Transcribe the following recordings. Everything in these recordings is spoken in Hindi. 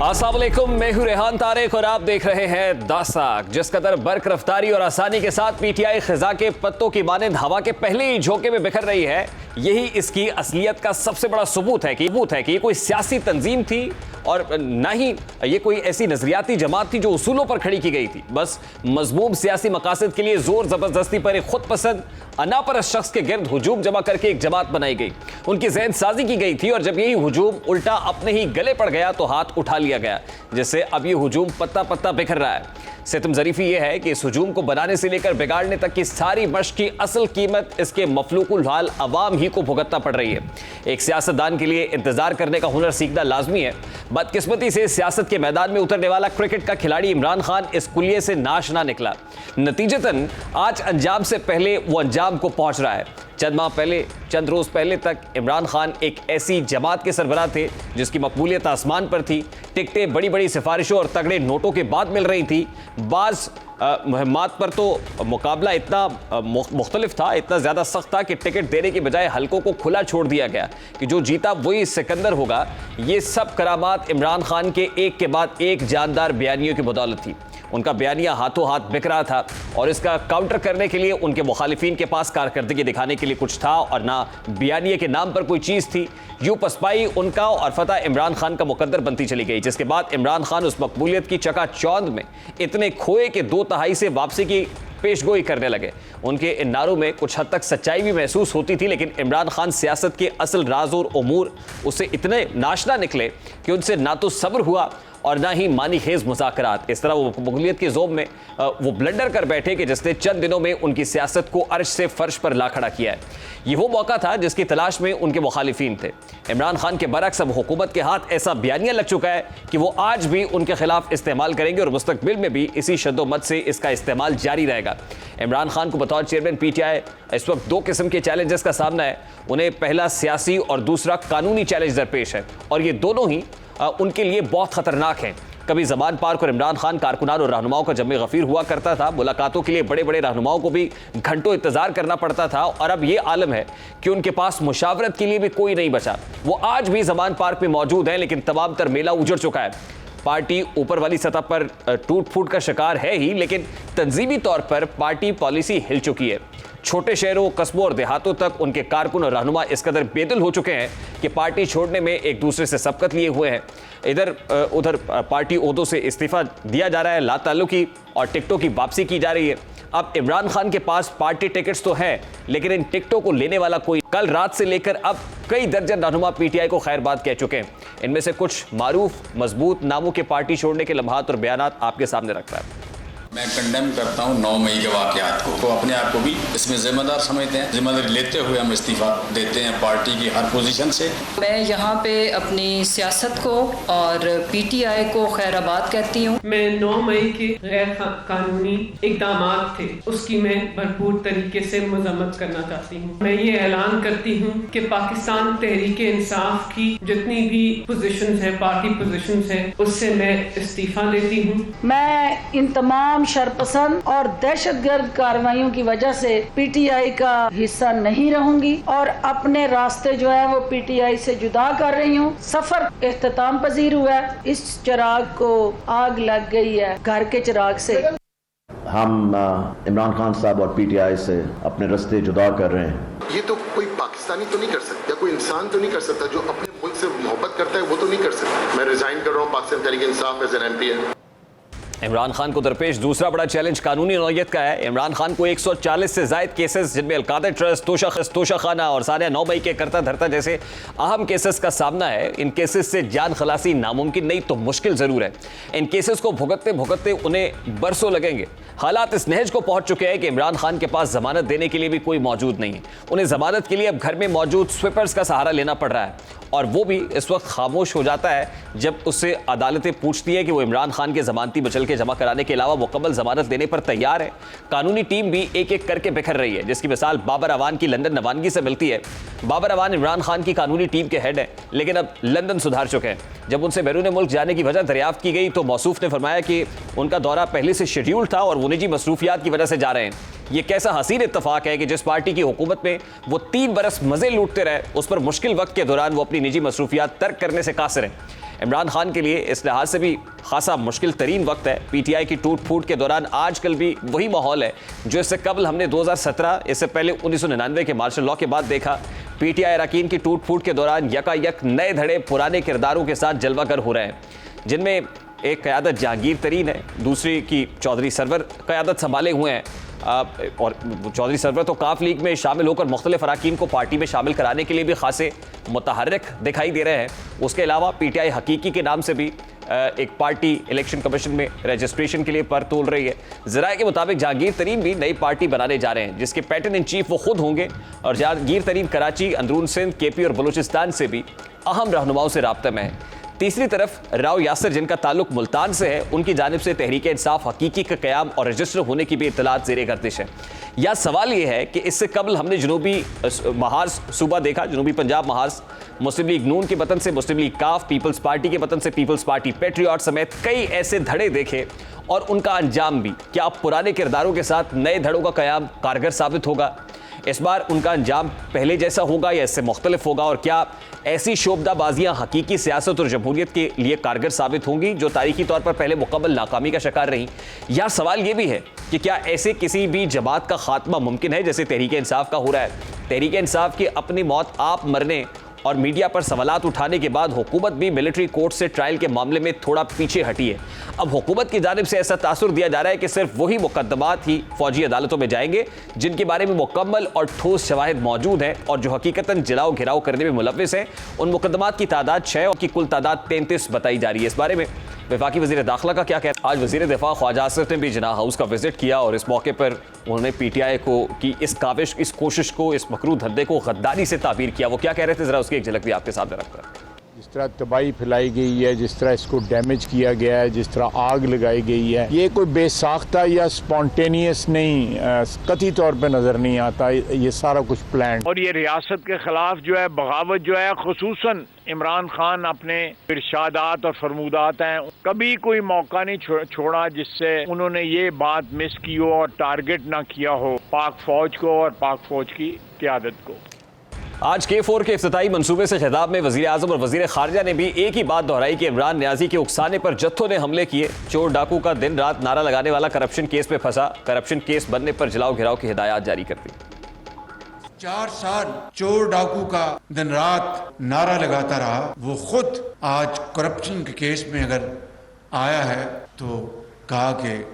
अस्सलाम वालेकुम, मैं हूं रेहान तारिक और आप देख रहे हैं दासाक। जिस कदर बर्क रफ्तारी और आसानी के साथ पीटीआई खिजा के पत्तों की मानंद हवा के पहले ही झोंके में बिखर रही है, यही इसकी असलियत का सबसे बड़ा सबूत है कि ये कोई सियासी तंजीम थी और ना ही ये कोई ऐसी नजरियाती जमात थी जो उसूलों पर खड़ी की गई थी। बस मजमूम सियासी मकासद के लिए जोर जबरदस्ती पर एक खुद पसंद अनापरस्त शख्स के गिर्द हुजूम जमा करके एक जमात बनाई गई, उनकी ज़हन साजी की गई थी और जब यही हुजूम उल्टा अपने ही गले पड़ गया तो हाथ उठा लिया गया, जिससे अब ये हुजूम पत्ता पत्ता बिखर रहा है। सितम ज़रीफ़ी ये है कि इस हुजूम को बनाने से लेकर बिगाड़ने तक की सारी मश्क की असल कीमत इसके मफलूकुल हाल अवाम ही को भुगतना पड़ रही है। एक सियासतदान के लिए इंतजार करने का हुनर सीखना लाजमी है। बदकिस्मती से सियासत के मैदान में उतरने वाला क्रिकेट का खिलाड़ी इमरान खान इस कुलिये से नाश ना निकला। नतीजतन आज अंजाम से पहले वो अंजाम को पहुंच रहा है। चंद रोज पहले तक इमरान खान एक ऐसी जमात के सरबराह थे जिसकी मकबूलियत आसमान पर थी। टिकटें बड़ी बड़ी सिफारिशों और तगड़े नोटों के बाद मिल रही थी। बाज़ मुहिम्मात पर तो मुकाबला इतना मुख्तलिफ था, इतना ज़्यादा सख्त था कि टिकट देने की बजाय हलकों को खुला छोड़ दिया गया कि जो जीता वही सिकंदर होगा। ये सब करामात इमरान खान के एक के बाद एक जानदार बयानियों की बदौलत थी। उनका बयानिया हाथों हाथ बिक रहा था और इसका काउंटर करने के लिए उनके मुखालिफिन के पास कारकर्दगी दिखाने के लिए कुछ था और ना बयानिया के नाम पर कोई चीज़ थी। यूं पसपाई उनका और फतह इमरान खान का मुकद्दर बनती चली गई, जिसके बाद इमरान खान उस मकबूलियत की चकाचौंध में इतने खोए कि 2/3 से वापसी की पेशगोई करने लगे। उनके इन नारों में कुछ हद तक सच्चाई भी महसूस होती थी, लेकिन इमरान खान सियासत के असल राज और उमूर उससे इतने नाशना निकले कि उनसे ना तो सब्र हुआ और ना ही मानी खेज मुज़ाकरात। इस तरह वो मकबूलियत के ज़ोब में वो ब्लंडर कर बैठे कि जिसने चंद दिनों में उनकी सियासत को अर्श से फर्श पर ला खड़ा किया है। ये वो मौका था जिसकी तलाश में उनके मुखालिफिन थे। इमरान खान के बरक्स अब हुकूमत के हाथ ऐसा बयानिया लग चुका है कि वो आज भी उनके खिलाफ इस्तेमाल करेंगे और मुस्तकबिल में भी इसी शद्दोमत से इसका इस्तेमाल जारी रहेगा। इमरान खान को बतौर चेयरमैन पीटीआई इस वक्त 2 किस्म के चैलेंजेस का सामना है। उन्हें पहला सियासी और दूसरा कानूनी चैलेंज दरपेश है और ये दोनों ही उनके लिए बहुत खतरनाक हैं। कभी ज़मान पार्क और इमरान खान कारकुनान और रहनुमाओं का जमे गफीर हुआ करता था। मुलाकातों के लिए बड़े बड़े रहनुमाओं को भी घंटों इंतजार करना पड़ता था और अब ये आलम है कि उनके पास मुशावरत के लिए भी कोई नहीं बचा। वो आज भी ज़मान पार्क में मौजूद हैं, लेकिन तमाम तर मेला उजड़ चुका है। पार्टी ऊपर वाली सतह पर टूट फूट का शिकार है ही, लेकिन तंजीमी तौर पर पार्टी पॉलिसी हिल चुकी है। छोटे शहरों, कस्बों और देहातों तक उनके कारकुन और रहनुमा इस कदर बेदिल हो चुके हैं कि पार्टी छोड़ने में एक दूसरे से सबकत लिए हुए हैं। इधर उधर पार्टी ओहदों से इस्तीफा दिया जा रहा है, लाताल्लुकी और टिकटों की वापसी की जा रही है। अब इमरान खान के पास पार्टी टिकट्स तो हैं, लेकिन इन टिकटों को लेने वाला कोई। कल रात से लेकर अब कई दर्जन रहनुमा पीटीआई को खैरबाद कह चुके हैं। इनमें से कुछ मारूफ मजबूत नामों के पार्टी छोड़ने के लम्हात और बयानात आपके सामने रख रहा है। मैं कंडेम करता हूं 9 मई के वाक़यात को, तो अपने आप को भी इसमें जिम्मेदार समझते हैं। जिम्मेदारी लेते हुए हम इस्तीफा देते हैं पार्टी की हर पोजीशन से। मैं यहाँ पे अपनी सियासत को और पीटीआई को खैराबाद कहती हूँ। मैं 9 मई के गैर कानूनी इक़दामात थे, उसकी मैं भरपूर तरीके से मजम्मत करना चाहती हूँ। मैं ये ऐलान करती हूँ कि पाकिस्तान तहरीक इंसाफ की जितनी भी पोजीशंस है, पार्टी पोजीशंस है, उससे मैं इस्तीफा देती हूँ। मैं इन तमाम शरपसंद और दहशतगर्द कार्रवाइयों की वजह से पीटीआई का हिस्सा नहीं रहूंगी और अपने रास्ते जो है वो पीटीआई से जुदा कर रही हूँ। सफर इख्तिताम पजीर हुआ है, इस चिराग को आग लग गई है घर के चिराग से। हम इमरान खान साहब और पीटीआई से अपने रास्ते जुदा कर रहे हैं। ये तो कोई पाकिस्तानी तो नहीं कर सकता, कोई इंसान तो नहीं कर सकता जो अपने मुल्क से मोहब्बत करता है, वो तो नहीं कर सकता। मैं रिजाइन कर रहा हूँ Pakistan Tehreek Insaf as an MP है। इमरान खान को दरपेश दूसरा बड़ा चैलेंज कानूनी नौयत का है। इमरान खान को 140 से जायद केसेस, जिनमें अलकादा ट्रस्ट, तोशाखाना और सानिया 9 मई के करता धरता जैसे अहम केसेस का सामना है। इन केसेस से जान खलासी नामुमकिन नहीं तो मुश्किल ज़रूर है। इन केसेस को भुगतते भुगतते उन्हें बरसों लगेंगे। हालात इस नहज को पहुंच चुके हैं कि इमरान खान के पास जमानत देने के लिए भी कोई मौजूद नहीं है। उन्हें जमानत के लिए अब घर में मौजूद स्वीपर्स का सहारा लेना पड़ रहा है और वो भी इस वक्त खामोश हो जाता है जब उससे अदालतें पूछती है कि वो इमरान खान के जमानती बचल के जमा कराने के अलावा मुकम्मल जमानत देने पर तैयार है। कानूनी टीम भी एक एक करके बिखर रही है, जिसकी मिसाल बाबर अवान की लंदन रवानगी से मिलती है। बाबर अवान इमरान खान की कानूनी टीम के हेड हैं, लेकिन अब लंदन सुधार चुके हैं। जब उनसे बैरून मुल्क जाने की वजह दरियाफ्त की गई तो मौसूफ ने फरमाया कि उनका दौरा पहले से शेड्यूल था और वो निजी मसरूफियात की वजह से जा रहे हैं। ये कैसा हसीन इत्तफाक है कि जिस पार्टी की हुकूमत में वो 3 बरस मजे लूटते रहे, उस पर मुश्किल वक्त के दौरान वो अपनी निजी मसरूफियात तर्क करने से कासिर हैं। इमरान खान के लिए इस लिहाज से भी खासा मुश्किल तरीन वक्त है। पीटीआई की टूट फूट के दौरान आजकल भी वही माहौल है जो इससे कबल हमने 2017, इससे पहले 1999 के मार्शल लॉ के बाद देखा। पीटीआई अरकान की टूट फूट के दौरान यकायक नए धड़े पुराने किरदारों के साथ जलवागर हो रहे हैं, जिनमें एक क़यादत जहांगीर तरीन है, दूसरी की चौधरी सरवर क़यादत संभाले हुए हैं। और चौधरी सरवर तो काफ लीग में शामिल होकर मुख्तलिफ अरकान को पार्टी में शामिल कराने के लिए भी खासे मुतहर्रिक दिखाई दे रहे हैं। उसके अलावा पीटीआई हकीकी के नाम से भी एक पार्टी इलेक्शन कमीशन में रजिस्ट्रेशन के लिए पर तोल रही है। ज़राए के मुताबिक जहांगीर तरीन भी नई पार्टी बनाने जा रहे हैं, जिसके पैटर्न इन चीफ वो खुद होंगे। और जहांगीर तरीन कराची, अंदरून सिंध, केपी और बलूचिस्तान से भी अहम रहनुमाओं से राब्ते में है। तीसरी तरफ राव यासिर, जिनका ताल्लुक मुल्तान से है, उनकी जानिब से तहरीक इंसाफ हकीकी का क़याम और रजिस्टर होने की भी इत्तलात ज़ेरे गर्दिश है। यह सवाल ये है कि इससे कबल हमने जनूबी महाज सूबा देखा, जनूबी पंजाब महाज, मुस्लिम लीग नून के वतन से मुस्लिम लीग काफ, पीपल्स पार्टी के वतन से पीपल्स पार्टी पेट्रियट समेत कई ऐसे धड़े देखे और उनका अंजाम भी। क्या अब पुराने किरदारों के साथ नए धड़ों का क़याम कारगर साबित होगा? इस बार उनका अंजाम पहले जैसा होगा या इससे मुख्तलिफ होगा? और क्या ऐसी शोबदाबाजियां हकीकी सियासत और जमहूरियत के लिए कारगर साबित होंगी जो तारीखी तौर पर पहले मुकम्मल नाकामी का शिकार रही? या सवाल यह भी है कि क्या ऐसे किसी भी जमात का खात्मा मुमकिन है जैसे तहरीक इंसाफ का हो रहा है? तहरीक इंसाफ की अपनी मौत आप मरने और मीडिया पर सवालात उठाने के बाद हुकूमत भी मिलिट्री कोर्ट से ट्रायल के मामले में थोड़ा पीछे हटी है। अब हुकूमत की जानिब से ऐसा तासुर दिया जा रहा है कि सिर्फ वही मुकदमात ही फौजी अदालतों में जाएंगे जिनके बारे में मुकम्मल और ठोस शवाहिद मौजूद हैं और जो हकीकतन जलाओ घिराव करने में मुलव्विस हैं। उन मुकदमात की तादाद 6 और की कुल तादाद 33 बताई जा रही है। इस बारे में वफाकी वज़ीर दाखिला का क्या कहना? आज वज़ीर दिफा ख्वाजा आसिफ ने भी जिन्ना हाउस का विजिट किया और इस मौके पर उन्होंने पीटीआई को की इस काविश, इस कोशिश को, इस मकरू धंधे को गद्दारी से ताबीर किया। वो क्या कह रहे थे, जरा उसकी एक झलक भी आपके सामने रखकर। जिस तरह तबाही फैलाई गई है, जिस तरह इसको डैमेज किया गया है, जिस तरह आग लगाई गई है, ये कोई बेसाख्ता या स्पॉन्टेनियस नहीं, कतई तौर पे नजर नहीं आता, ये सारा कुछ प्लान। और ये रियासत के खिलाफ जो है बगावत जो है, खुसूसन इमरान खान अपने इरशादात और फरमूदात हैं, कभी कोई मौका नहीं छोड़ा जिससे उन्होंने ये बात मिस की हो और टारगेट ना किया हो पाक फौज को और पाक फौज की क़यादत को। आज K4 के इफ्तिताई मंसूबे से खिताब में वज़ीर आज़म और वज़ीर खारजा ने भी एक ही बात दोहराई कि इमरान न्याजी के उकसाने पर जत्थों ने हमले किए। चोर डाकू का दिन रात नारा लगाने वाला करप्शन केस में फंसा, करप्शन केस बनने पर जलाओ घिराव की हिदायत जारी कर दी। 4 साल चोर डाकू का दिन रात नारा लगाता रहा, वो खुद आज करप्शन के केस में अगर आया है तो कहा कि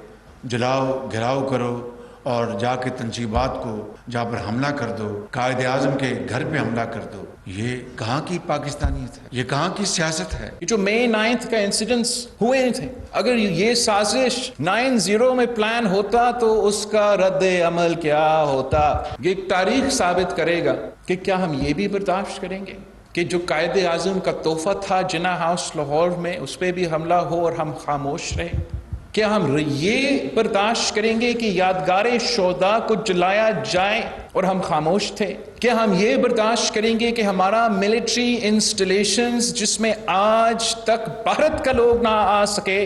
जलाओ घिराव करो और जाके तंजीबात को जहाँ पर हमला कर दो, कायदे आज़म के घर पे हमला कर दो। ये कहाँ की पाकिस्तानियत है? ये कहाँ की सियासत है? ये जो मई 9 का इंसिडेंट्स हुए थे, अगर ये साजिश 9/0 में प्लान होता तो उसका रद्द अमल क्या होता? ये तारीख साबित करेगा कि क्या हम ये भी बर्दाश्त करेंगे कि जो कायदे आज़म का तोहफा था जिन्ना हाउस लाहौर में, उस पर भी हमला हो और हम खामोश रहे? क्या हम ये बर्दाश्त करेंगे कि यादगार शोदा को जलाया जाए और हम खामोश थे? क्या हम ये बर्दाश्त करेंगे कि हमारा मिलिट्री इंस्टॉलेशंस जिसमें आज तक भारत का लोग ना आ सके?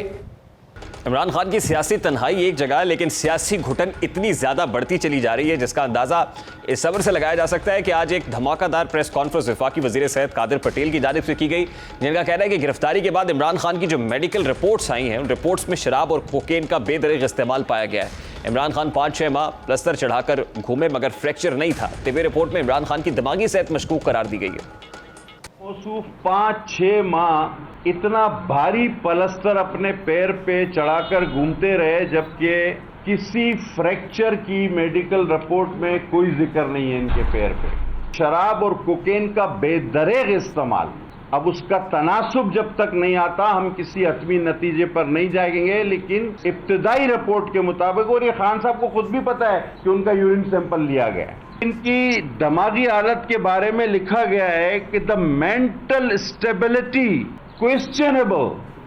इमरान खान की सियासी तन्हाई एक जगह, लेकिन सियासी घुटन इतनी ज़्यादा बढ़ती चली जा रही है जिसका अंदाज़ा इस सब्र से लगाया जा सकता है कि आज एक धमाकेदार प्रेस कॉन्फ्रेंस वफाकी वज़ीर सेहत कादिर पटेल की जानिब से की गई, जिनका कहना है कि गिरफ्तारी के बाद इमरान खान की जो मेडिकल रिपोर्ट्स आई हैं, उन रिपोर्ट्स में शराब और कोकेन का बेदरीग इस्तेमाल पाया गया है। इमरान खान 5-6 माह प्लस्तर चढ़ाकर घूमे मगर फ्रैक्चर नहीं था। तिबी रिपोर्ट में इमरान खान की दिमागी सेहत मशकूक करार दी गई है। 5-6 माह इतना भारी पलस्तर अपने पैर पे चढ़ाकर घूमते रहे, जबकि किसी फ्रैक्चर की मेडिकल रिपोर्ट में कोई जिक्र नहीं है इनके पैर पे। शराब और कोकेन का बेदरेग इस्तेमाल, अब उसका तनासुब जब तक नहीं आता हम किसी हतमी नतीजे पर नहीं जाएंगे, लेकिन इब्तिदाई रिपोर्ट के मुताबिक, और ये खान साहब को खुद भी पता है कि उनका यूरिन सैंपल लिया गया है, इनकी दिमागी हालत के बारे में लिखा गया है कि the mental stability questionable,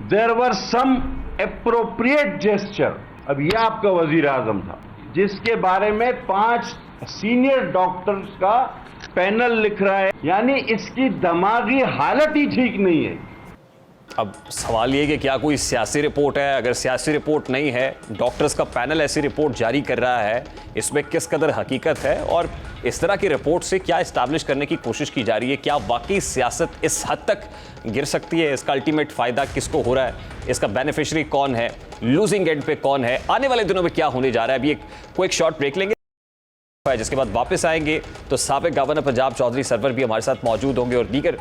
there were some appropriate gesture. अब यह आपका वजीर आजम था जिसके बारे में 5 सीनियर डॉक्टर्स का पैनल लिख रहा है, यानी इसकी दिमागी हालत ही ठीक नहीं है। अब सवाल ये कि क्या कोई सियासी रिपोर्ट है? अगर सियासी रिपोर्ट नहीं है, डॉक्टर्स का पैनल ऐसी रिपोर्ट जारी कर रहा है, इसमें किस कदर हकीकत है और इस तरह की रिपोर्ट से क्या इस्टेब्लिश करने की कोशिश की जा रही है? क्या वाकई सियासत इस हद तक गिर सकती है? इसका अल्टीमेट फ़ायदा किसको हो रहा है? इसका बेनिफिशरी कौन है? लूजिंग एंड पे कौन है? आने वाले दिनों में क्या होने जा रहा है? अभी एक क्विक शॉर्ट ब्रेक लेंगे, जिसके बाद वापस आएंगे तो साबिक गवर्नर पंजाब चौधरी सरवर भी हमारे साथ मौजूद होंगे और दीगर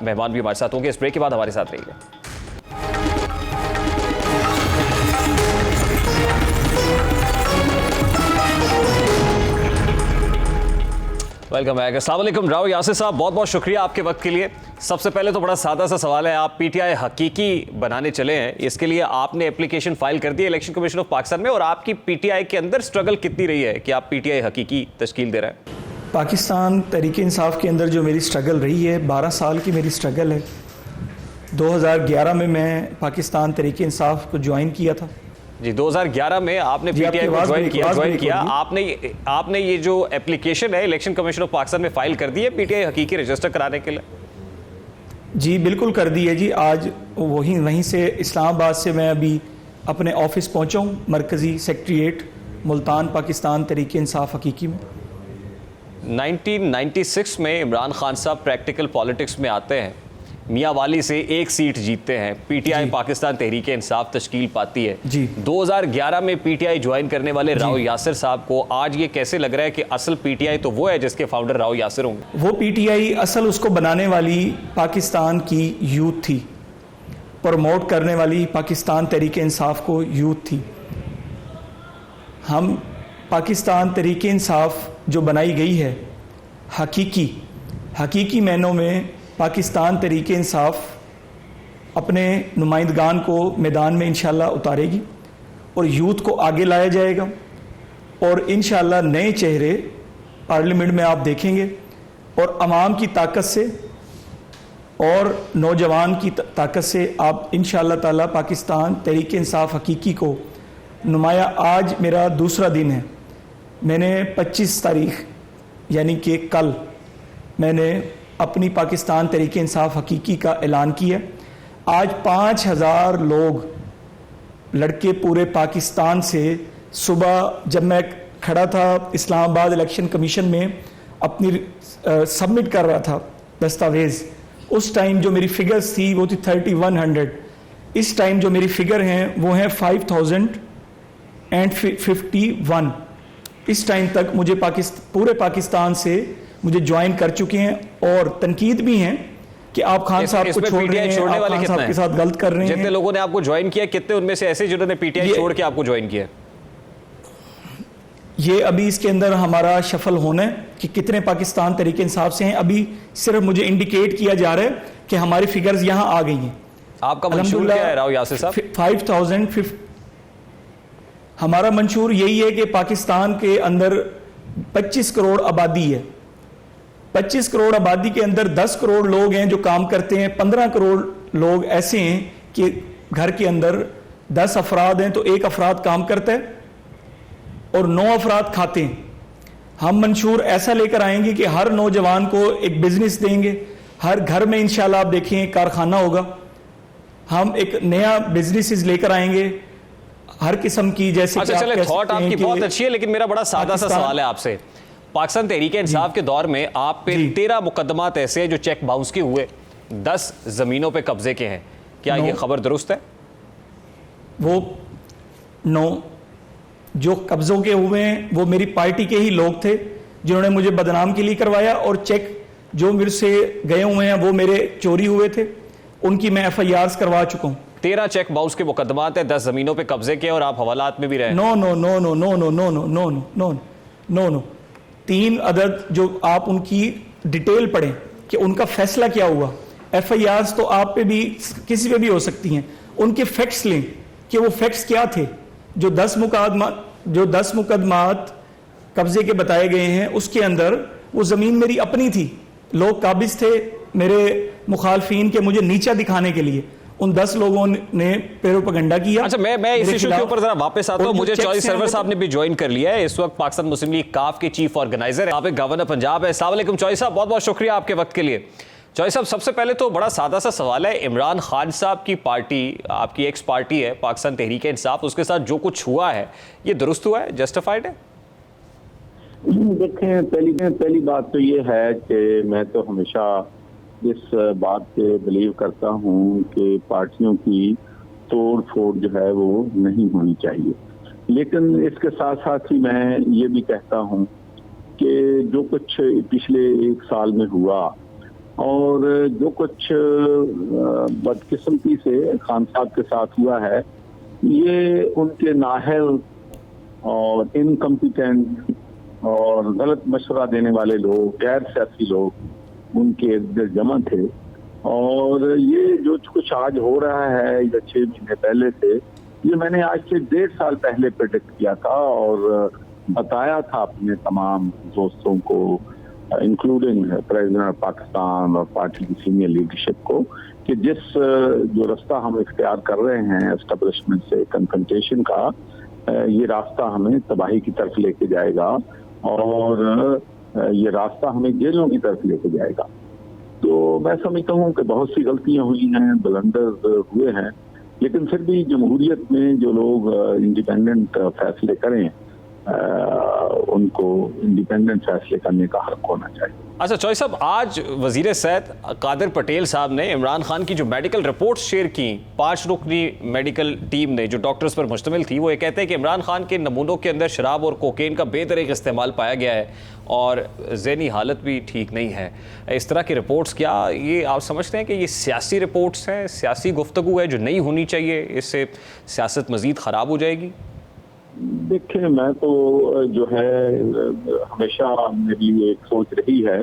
मेहमान भी हमारे साथ होंगे। इस ब्रेक के बाद हमारे साथ रहिएगा। Welcome back. अस्सलाम वालेकुम राव यासिर साहब, बहुत बहुत शुक्रिया आपके वक्त के लिए। सबसे पहले तो बड़ा सादा सा सवाल है, आप पीटीआई हकीकी बनाने चले हैं, इसके लिए आपने एप्लीकेशन फाइल कर दी इलेक्शन कमीशन ऑफ पाकिस्तान में, और आपकी पीटीआई के अंदर स्ट्रगल कितनी रही है कि आप पीटीआई हकीकी तश्कील दे रहे हैं? पाकिस्तान तहरीक इंसाफ के अंदर जो मेरी स्ट्रगल रही है, 12 साल की मेरी स्ट्रगल है। 2011 में मैं पाकिस्तान तहरीक इंसाफ को ज्वाइन किया था जी। 2011 में आपने पीटीआई को ज्वाइन किया। आपने ये जो एप्लीकेशन है इलेक्शन कमीशन ऑफ पाकिस्तान में फाइल कर दी है पीटीआई हकीकी रजिस्टर कराने के लिए? जी बिल्कुल कर दी है जी। आज वहीं से इस्लामाबाद से मैं अभी अपने ऑफिस पहुंचा हूँ, मरकज़ी सेक्रेटेरिएट मुल्तान, पाकिस्तान तहरीक इंसाफ हकीकी में। 1996 में इमरान खान साहब प्रैक्टिकल पॉलिटिक्स में आते हैं, मियाँ वाली से एक सीट जीतते हैं, पीटीआई पाकिस्तान तहरीक इंसाफ तश्कील पाती है जी। 2011 में पीटीआई ज्वाइन करने वाले राव यासिर साहब को आज ये कैसे लग रहा है कि असल पीटीआई तो वो है जिसके फाउंडर राव यासिर होंगे? वो पीटीआई असल उसको बनाने वाली पाकिस्तान की यूथ थी, प्रमोट करने वाली पाकिस्तान तहरीक इंसाफ को यूथ थी। हम पाकिस्तान तहरीक इंसाफ जो बनाई गई है हकीकी मायनों में पाकिस्तान तहरीक इंसाफ अपने नुमाइंदगान को मैदान में इंशाल्लाह उतारेगी और यूथ को आगे लाया जाएगा और इंशाल्लाह नए चेहरे पार्लियामेंट में आप देखेंगे और अवाम की ताकत से और नौजवान की ताकत से आप इंशाल्लाह ताला पाकिस्तान तहरीक इंसाफ हकीकी को नुमाया। आज मेरा दूसरा दिन है, मैंने 25 तारीख यानी कि कल मैंने अपनी पाकिस्तान तहरीक इंसाफ हकीकी का ऐलान किया। आज 5000 लोग लड़के पूरे पाकिस्तान से, सुबह जब मैं खड़ा था इस्लामाबाद इलेक्शन कमीशन में अपनी सबमिट कर रहा था दस्तावेज़, उस टाइम जो मेरी फिगर्स थी वो थी 3100। इस टाइम जो मेरी फिगर हैं वो हैं 5051। इस टाइम तक मुझे पूरे पाकिस्तान से मुझे ज्वाइन कर चुके हैं और तनकीद भी हैं कि आप खान साहब को छोड़ रहे हैं, आप खान साहब के साथ गलत कर रहे हैं। जितने लोगों ने आपको ज्वाइन किया, कितने उनमें से ऐसे जिन्होंने पीटीआई छोड़ के आपको ज्वाइन किया? ये अभी इसके अंदर हमारा शफल होना है कि कितने पाकिस्तान तहरीक इंसाफ से हैं। अभी सिर्फ मुझे इंडिकेट किया जा रहा है कि हमारी फिगर्स यहाँ आ गई हैं। आपका मंशूर क्या है राव यासिर साहब? 5000। हमारा मंशूर यही है कि पाकिस्तान के अंदर 25 करोड़ आबादी है। 25 करोड़ आबादी के अंदर 10 करोड़ लोग हैं जो काम करते हैं, 15 करोड़ लोग ऐसे हैं कि घर के अंदर 10 अफराद हैं तो 1 अफराद काम करता है और 9 अफराद खाते हैं। हम मंशूर ऐसा लेकर आएंगे कि हर नौजवान को एक बिजनेस देंगे, हर घर में इंशाल्लाह आप देखें कारखाना होगा। हम एक नया बिजनेस लेकर आएंगे हर किस्म की, जैसे अच्छा चले, थॉट आपकी बहुत अच्छी है, लेकिन मेरा बड़ा सादा सा सवाल है आपसे। पाकिस्तान तहरीक इंसाफ के दौर में आप पे 13 मुकदमात ऐसे हैं जो चेक बाउंस के हुए, 10 जमीनों पे कब्जे के हैं, क्या ये खबर दुरुस्त है? वो 9 जो कब्जों के हुए हैं वो मेरी पार्टी के ही लोग थे जिन्होंने मुझे बदनाम के लिए करवाया, और चेक जो मेरे से गए हुए हैं वो मेरे चोरी हुए थे, उनकी मैं FIRs करवा चुका हूँ। 13 चेक बाउंस के मुकदमात है, 10 जमीनों पे कब्जे के, और आप हवालात में भी रहे। No no no no no no no no no no no no 3 अदद जो आप उनकी डिटेल पढ़ें कि उनका फैसला क्या हुआ। FIRs तो आप पे भी किसी पे भी हो सकती हैं, उनके फैक्ट्स लें कि वो फैक्ट्स क्या थे। जो 10 मुकदमात कब्जे के बताए गए हैं उसके अंदर वो ज़मीन मेरी अपनी थी, लोग काबिज थे मेरे मुखालफीन के मुझे नीचा दिखाने के लिए, उन 10 लोगों ने प्रोपेगेंडा किया। अच्छा, मैं इस इशू के ऊपर जरा वापस आता हूं। मुझे चौधरी सरवर साहब ने भी ज्वाइन कर लिया है, इस वक्त पाकिस्तान मुस्लिम लीग काफ के चीफ ऑर्गेनाइजर है, साबिक गवर्नर पंजाब है। अस्सलाम वालेकुम चौधरी साहब, बहुत बहुत शुक्रिया आपके वक्त के लिए। चौधरी साहब, सबसे पहले तो बड़ा सादा सा सवाल है, इमरान खान साहब की पार्टी, आपकी एक्स पार्टी है पाकिस्तान तहरीक इंसाफ, उसके साथ जो कुछ हुआ है ये दुरुस्त हुआ है, जस्टिफाइड है? देखें, पहली बात तो ये है कि मैं तो हमेशा इस बात पे बिलीव करता हूँ कि पार्टियों की तोड़ फोड़ जो है वो नहीं होनी चाहिए, लेकिन इसके साथ साथ ही मैं ये भी कहता हूँ कि जो कुछ पिछले 1 साल में हुआ और जो कुछ बदकिस्मती से खान साहब के साथ हुआ है, ये उनके नाअहल और इनकम्पिटेंट और गलत मशवरा देने वाले लोग, गैर सियासी लोग उनके इर्द जमा थे। और ये जो कुछ आज हो रहा है या 6 महीने पहले से, ये मैंने आज से 1.5 साल पहले प्रेडिक्ट किया था और बताया था अपने तमाम दोस्तों को, इंक्लूडिंग प्रेसिडेंट ऑफ पाकिस्तान और पार्टी की सीनियर लीडरशिप को, कि जिस जो रास्ता हम इख्तियार कर रहे हैं एस्टेब्लिशमेंट से कन्फ्रंटेशन का, ये रास्ता हमें तबाही की तरफ लेके जाएगा और ये रास्ता हमें जेलों की तरफ लेके जाएगा। तो मैं समझता हूँ कि बहुत सी गलतियां हुई हैं, ब्लंडर्स हुए हैं, लेकिन फिर भी जमहूरियत में जो लोग इंडिपेंडेंट फैसले करें, उनको इंडिपेंडेंट फैसले करने का हक होना चाहिए। अच्छा चौधरी साहब, आज वजीर सेहत कादिर पटेल साहब ने इमरान खान की जो मेडिकल रिपोर्ट्स शेयर की 5 रुकनी मेडिकल टीम ने, जो डॉक्टर्स पर मुश्तमिल थी, वो ये कहते हैं कि इमरान खान के नमूनों के अंदर शराब और कोकेन का बेतरीक इस्तेमाल पाया गया है और ज़हनी हालत भी ठीक नहीं है। इस तरह की रिपोर्ट्स, क्या ये आप समझते हैं कि ये सियासी रिपोर्ट्स हैं, सियासी गुफ्तगू है जो नहीं होनी चाहिए, इससे सियासत मज़ीद ख़राब हो जाएगी? देखिए, मैं तो जो है हमेशा मेरी एक सोच रही है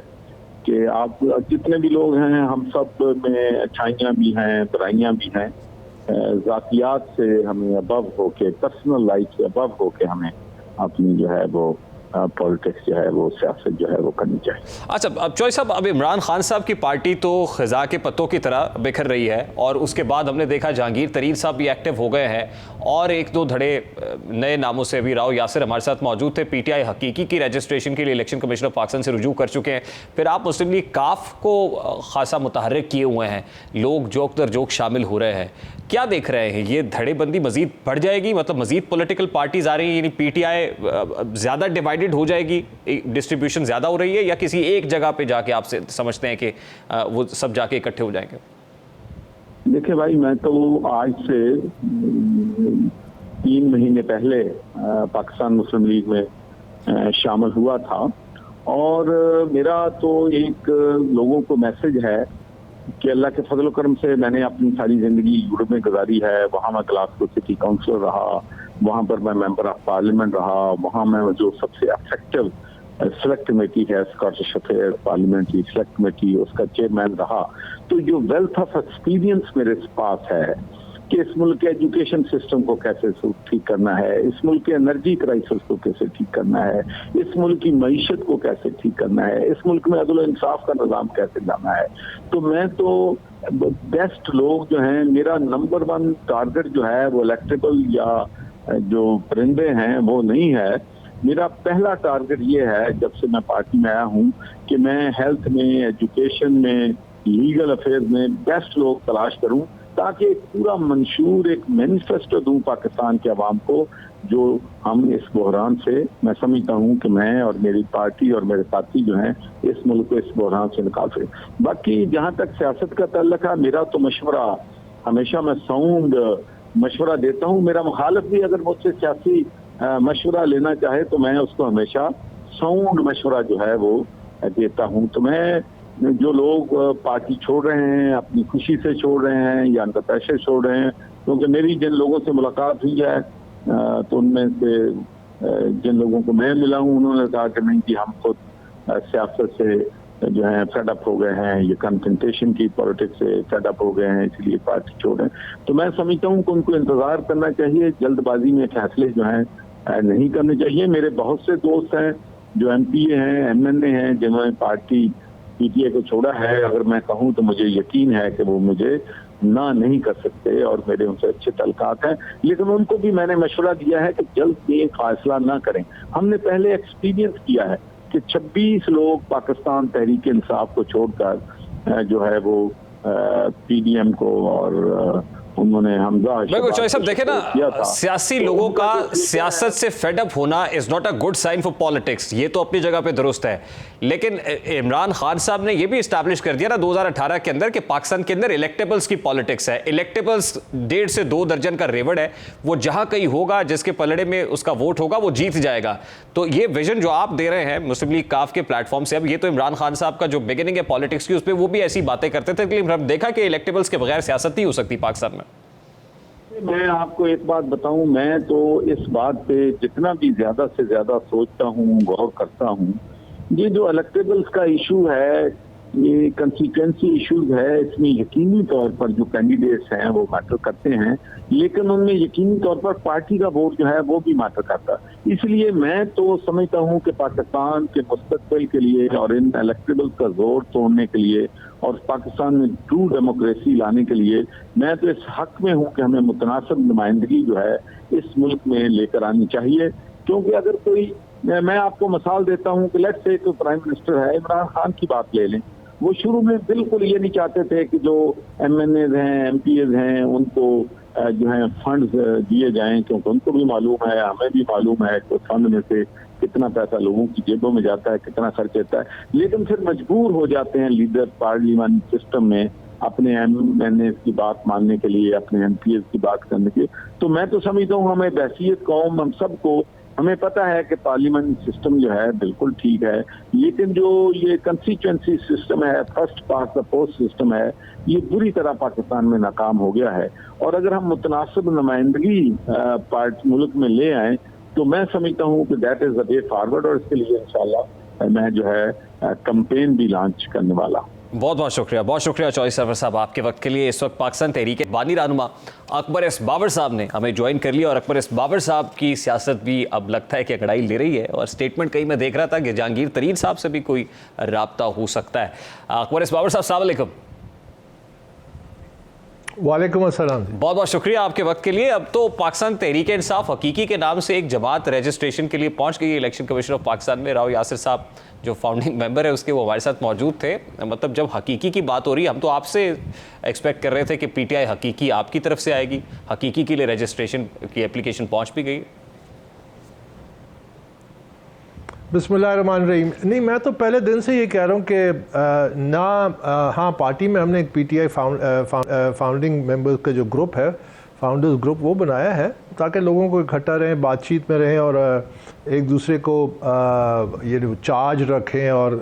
कि आप जितने भी लोग हैं, हम सब में अच्छाइयाँ भी हैं, बुराइयाँ भी हैं। ज़ातियात से हमें अबव होके, पर्सनल लाइफ से अबव होके हमें अपनी जो है वो पॉलिटिक्स जो है वो, सियासत जो है वो करनी चाहिए। अच्छा, अब चौधरी साहब, अब इमरान खान साहब की पार्टी तो ख़ज़ा के पत्तों की तरह बिखर रही है और उसके बाद हमने देखा जहांगीर तरीन साहब भी एक्टिव हो गए हैं और 1-2 धड़े नए नामों से भी राव यासिर हमारे साथ मौजूद थे। पीटीआई हकीकी की रजिस्ट्रेशन के लिए इलेक्शन कमीशन ऑफ पाकिस्तान से रुजू कर चुके हैं। फिर आप मुस्लिम लीग काफ को खासा मुतहर्रिक किए हुए हैं, लोग जोक दर जोक शामिल हो रहे हैं। क्या देख रहे हैं, ये धड़ेबंदी मजीद बढ़ जाएगी? मतलब मजीद पॉलिटिकल पार्टीज आ रही हैं, यानी पीटीआई ज़्यादा डिवाइडेड हो जाएगी, डिस्ट्रीब्यूशन ज़्यादा हो रही है, या किसी एक जगह पे जाके आप समझते हैं कि वो सब जाके इकट्ठे हो जाएंगे? देखिए भाई, मैं तो आज से 3 महीने पहले पाकिस्तान मुस्लिम लीग में शामिल हुआ था और मेरा तो एक लोगों को मैसेज है कि अल्लाह के फजल करम से मैंने अपनी सारी ज़िंदगी यूरोप में गुजारी है। वहाँ मैं ग्लासगो सिटी काउंसिलर रहा, वहाँ पर मैं मेंबर ऑफ पार्लियामेंट रहा, वहाँ मैं जो सबसे इफेक्टिव सेलेक्ट कमेटी है, Scottish affair parliamentary select committee, उसका चेयरमैन रहा। तो जो वेल्थ ऑफ एक्सपीरियंस मेरे पास है कि इस मुल्क के एजुकेशन सिस्टम को कैसे ठीक करना है, इस मुल्क के एनर्जी क्राइसिस को कैसे ठीक करना है, इस मुल्क की मईशत को कैसे ठीक करना है, इस मुल्क में अदल इंसाफ का निज़ाम कैसे लाना है। तो मैं तो बेस्ट लोग जो हैं, मेरा नंबर 1 टारगेट जो है वो इलेक्टेबल या जो परिंदे हैं वो नहीं है। मेरा पहला टारगेट ये है, जब से मैं पार्टी में आया हूँ, कि मैं हेल्थ में, एजुकेशन में, लीगल अफेयर्स में बेस्ट लोग तलाश करूँ, ताकि एक पूरा मंशूर, एक मैनिफेस्टो दूं पाकिस्तान के अवाम को, जो हम इस बहरान से, मैं समझता हूं कि मैं और मेरी पार्टी और मेरे साथी जो हैं इस मुल्क को इस बहरान से निकाल सकें। बाकी जहां तक सियासत का ताल्लुक है, मेरा तो मशवरा हमेशा, मैं साउंड मशवरा देता हूं। मेरा मुखालिफ भी अगर मुझसे सियासी मशवरा लेना चाहे तो मैं उसको हमेशा साउंड मशवरा जो है वो देता हूं। तो मैं, जो लोग पार्टी छोड़ रहे हैं, अपनी खुशी से छोड़ रहे हैं या अंदर प्रेशर छोड़ रहे हैं, क्योंकि मेरी जिन लोगों से मुलाकात हुई है तो उनमें से जिन लोगों को मैं मिला हूं, उन्होंने कहा कि नहीं कि हम खुद सियासत से जो है फेड अप हो गए हैं, ये कन्फ्रंटेशन की पॉलिटिक्स से फेड अप हो गए हैं, इसलिए पार्टी छोड़ रहे हैं। तो मैं समझता हूँ कि उनको इंतजार करना चाहिए, जल्दबाजी में फैसले जो हैं नहीं करने चाहिए। मेरे बहुत से दोस्त हैं जो MPA हैं, MNA हैं, जिन्होंने पार्टी PTI को छोड़ा है। अगर मैं कहूँ तो मुझे यकीन है कि वो मुझे ना नहीं कर सकते और मेरे उनसे अच्छे तल्कात हैं, लेकिन उनको भी मैंने मशवरा दिया है कि जल्द में फैसला ना करें। हमने पहले एक्सपीरियंस किया है कि 26 लोग पाकिस्तान तहरीक इंसाफ को छोड़कर जो है वो PDM को और उन्होंने हमजा बिल्कुल चौधरी साहब देखे ना, सियासी लोगों का सियासत से फेडअप होना is not a good sign for politics, ये तो अपनी जगह पे दुरुस्त है, लेकिन इमरान खान साहब ने ये भी इस्टेब्लिश कर दिया ना 2018 के अंदर कि पाकिस्तान के अंदर इलेक्टेबल्स की पॉलिटिक्स है। इलेक्टेबल्स 1.5 से 2 दर्जन का रेवड़ है, वो जहां कहीं होगा जिसके पलड़े में उसका वोट होगा वो जीत जाएगा। तो ये विजन जो आप दे रहे हैं मुस्लिम लीग काफ के प्लेटफॉर्म से, अब ये तो इमरान खान साहब का जो बिगिनिंग है पॉलिटिक्स की, उस पर वो भी ऐसी बातें करते थे, लेकिन हम देखा कि इलेक्टेबल्स के बगैर सियासत नहीं हो सकती पाकिस्तान में। मैं आपको एक बात बताऊं, मैं तो इस बात पे जितना भी ज्यादा से ज्यादा सोचता हूं, गौर करता हूं, ये जो इलेक्टेबल्स का इशू है, ये कंस्टिट्यूएंसी इश्यूज है, इसमें यकीनी तौर पर जो कैंडिडेट्स हैं वो मैटर करते हैं, लेकिन उनमें यकीनी तौर पर पार्टी का वोट जो है वो भी मैटर करता है। इसलिए मैं तो समझता हूं कि पाकिस्तान के मुस्तकबिल के लिए और इन इलेक्टेबल्स का जोर तोड़ने के लिए और पाकिस्तान में ट्रू डेमोक्रेसी लाने के लिए मैं तो इस हक में हूं कि हमें मुतनासिब नुमाइंदगी जो है इस मुल्क में लेकर आनी चाहिए। क्योंकि अगर कोई, मैं आपको मिसाल देता हूं कि लेट्स से प्राइम मिनिस्टर है, इमरान खान की बात ले लें, वो शुरू में बिल्कुल ये नहीं चाहते थे कि जो MNAs हैं, MPAs हैं, उनको जो है फंड्स दिए जाएं, क्योंकि उनको भी मालूम है, हमें भी मालूम है कि फंड में से कितना पैसा लोगों की जेबों में जाता है, कितना खर्च होता है। लेकिन फिर मजबूर हो जाते हैं लीडर पार्लियामेंट सिस्टम में अपने MNAs की बात मानने के लिए, अपने MPAs की बात करने के लिए। तो मैं तो समझता हूँ हमें बहसीत कौम, हम सबको हमें पता है कि पार्लियामेंट सिस्टम जो है बिल्कुल ठीक है, लेकिन जो ये कंस्टिट्यूएंसी सिस्टम है, first past the post system है, ये बुरी तरह पाकिस्तान में नाकाम हो गया है। और अगर हम मुतनासिब नुमाइंदगी मुल्क में ले आए तो मैं समझता हूँ कि that is the way forward, और इसके लिए इंशाल्लाह मैं जो है कैंपेन भी लॉन्च करने वाला। बहुत बहुत शुक्रिया चौधरी सरवर साहब आपके वक्त के लिए। इस वक्त पाकिस्तान तहरीक बानी रहनुमा अकबर एस बाबर साहब ने हमें ज्वाइन कर लिया, और अकबर एस बाबर साहब की सियासत भी अब लगता है कि अंगड़ाई ले रही है, और स्टेटमेंट कहीं मैं देख रहा था कि जहांगीर तरीन साहब से भी कोई राब्ता हो सकता है। अकबर एस बाबर साहब अस्सलाम वालेकुम। वालेकुम अस्सलाम। बहुत बहुत शुक्रिया आपके वक्त के लिए। अब तो पाकिस्तान तहरीक इंसाफ हकीकी के नाम से एक जमात रजिस्ट्रेशन के लिए पहुंच गई है इलेक्शन कमीशन ऑफ पाकिस्तान में। राव यासिर साहब जो फाउंडिंग मेंबर है उसके, वो हमारे साथ मौजूद थे। मतलब जब हकीकी की बात हो रही है, हम तो आपसे एक्सपेक्ट कर रहे थे कि PTI हकीकी आपकी तरफ से आएगी, हकीकी के लिए रजिस्ट्रेशन की एप्लीकेशन पहुंच भी गई। बिस्मिल्लाहिर्रहमानिर्रहीम। नहीं, मैं तो पहले दिन से ये कह रहा हूँ कि हाँ, पार्टी में हमने एक PTI फाउंडिंग मेंबर्स का जो ग्रुप है, फाउंडर्स ग्रुप, वो बनाया है ताकि लोगों को इकट्ठा रहें, बातचीत में रहें और एक दूसरे को ये चार्ज रखें और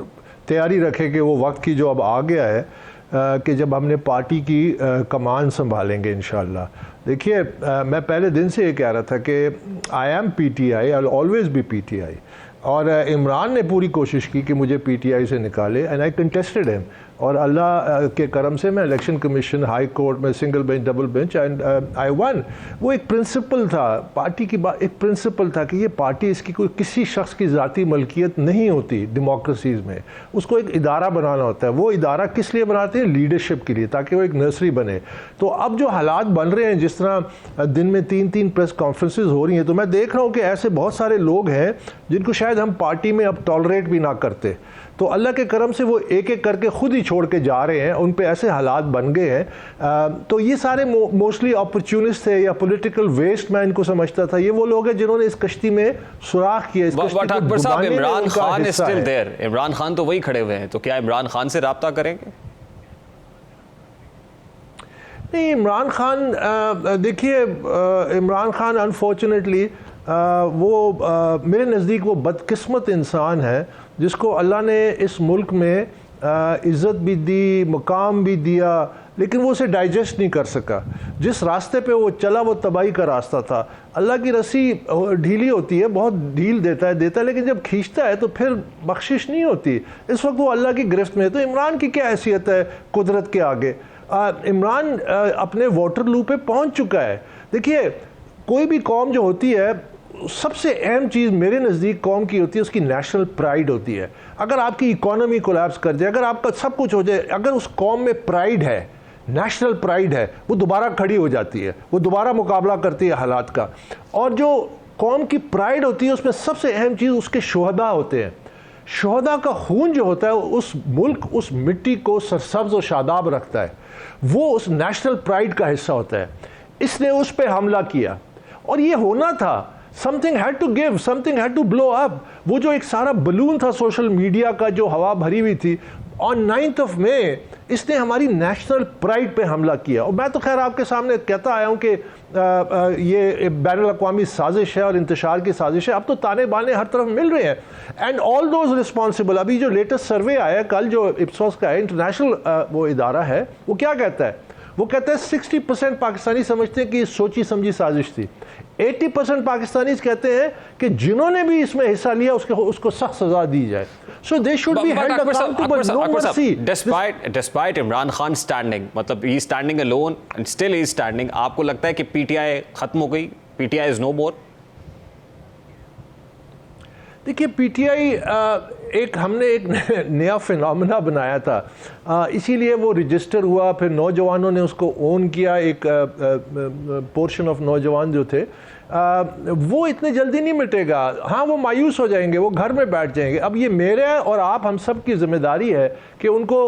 तैयारी रखें कि वो वक्त की जो अब आ गया है कि जब हमने पार्टी की कमान संभालेंगे इंशाल्लाह। देखिए, मैं पहले दिन से ये कह रहा था कि I am PTI, I will always be PTI, और इमरान ने पूरी कोशिश की कि मुझे PTI से निकाले, एंड आई कंटेस्टेड हिम, और अल्लाह के करम से मैं इलेक्शन कमीशन, हाई कोर्ट में, single bench, double bench, and I one. वो एक प्रिंसिपल था पार्टी की, एक प्रिंसिपल था कि ये पार्टी, इसकी कोई किसी शख्स की ज़ाती मलकियत नहीं होती डेमोक्रेसीज़ में, उसको एक इदारा बनाना होता है। वो इदारा किस लिए बनाते हैं? लीडरशिप के लिए, ताकि वो एक नर्सरी बने। तो अब जो हालात बन रहे हैं, जिस तरह दिन में 3-3 प्रेस कॉन्फ्रेंसेज हो रही हैं, तो मैं देख रहा हूँ कि ऐसे बहुत सारे लोग हैं जिनको शायद हम पार्टी में अब टॉलरेट भी ना करते। तो अल्लाह के करम से वो एक एक करके खुद ही छोड़ के जा रहे हैं, उन पे ऐसे हालात बन गए हैं। तो ये सारे मोस्टली अपॉर्चुनिस्ट थे या पॉलिटिकल वेस्ट, मैं इनको समझता था। ये वो लोग हैं जिन्होंने इस कश्ती में सुराख किया, इस कश्ती को डुबाने में इमरान उनका खान हिस्सा स्टिल है। देयर, इमरान खान तो वही खड़े हुए हैं, तो क्या इमरान खान से राब्ता करेंगे? नहीं, इमरान खान, देखिए, इमरान खान अनफॉर्चुनेटली वो मेरे नज़दीक वो बदकिस्मत इंसान है जिसको अल्लाह ने इस मुल्क में इज़्ज़त भी दी, मुकाम भी दिया, लेकिन वो उसे डाइजेस्ट नहीं कर सका। जिस रास्ते पे वो चला वो तबाही का रास्ता था। अल्लाह की रस्सी ढीली होती है, बहुत ढील देता है, लेकिन जब खींचता है तो फिर बख्शिश नहीं होती। इस वक्त वो अल्लाह की गिरफ्त में है। तो इमरान की क्या हैसियत है कुदरत के आगे? इमरान अपने वाटरलू पे पहुँच चुका है। देखिए, कोई भी कौम जो होती है, सबसे अहम चीज़ मेरे नज़दीक कौम की होती है उसकी नेशनल प्राइड होती है। अगर आपकी इकोनॉमी कोलैप्स कर जाए, अगर आपका सब कुछ हो जाए, अगर उस कौम में प्राइड है, नेशनल प्राइड है, वो दोबारा खड़ी हो जाती है, वो दोबारा मुकाबला करती है हालात का। और जो कौम की प्राइड होती है उसमें सबसे अहम चीज़ उसके शुहदा होते हैं। शोहदा का खून जो होता है उस मुल्क, उस मिट्टी को सरसब्ज और शादाब रखता है, वो उस नेशनल प्राइड का हिस्सा होता है। इसने उस पर हमला किया और ये होना था। Something had to give, something had to blow up. वो जो एक सारा बलून था सोशल मीडिया का जो हवा भरी हुई थी, ऑन 9th of May इसने हमारी नेशनल प्राइड पे हमला किया। और मैं तो खैर आपके सामने कहता आया हूँ कि ये बैनुल अक़वामी साजिश है और इंतशार की साजिश है। अब तो ताने बाने हर तरफ मिल रहे हैं एंड ऑल दोज रिस्पॉन्सिबल। अभी जो लेटेस्ट सर्वे आया कल, जो इप्सोस का है, इंटरनेशनल वो इदारा है, वो क्या कहता है? वो कहता है 60% पाकिस्तानी समझते हैं कि ये सोची समझी साजिश थी। 80% पाकिस्तानी कहते हैं कि जिन्होंने भी इसमें हिस्सा लिया उसको सख्त सजा दी जाए। So they should be held accountable. No mercy. Despite Imran Khan standing, मतलब he is standing alone and still he is standing, आपको लगता है कि PTI खत्म हो गई? PTI is no more? देखिए, PTI हमने एक नया फिनोमेना बनाया था, इसीलिए वो रजिस्टर हुआ, फिर नौजवानों ने उसको ओन किया। एक पोर्शन ऑफ नौजवान जो थे, वो इतने जल्दी नहीं मिटेगा। हाँ, वो मायूस हो जाएंगे, वो घर में बैठ जाएंगे। अब ये मेरे और आप हम सब की जिम्मेदारी है कि उनको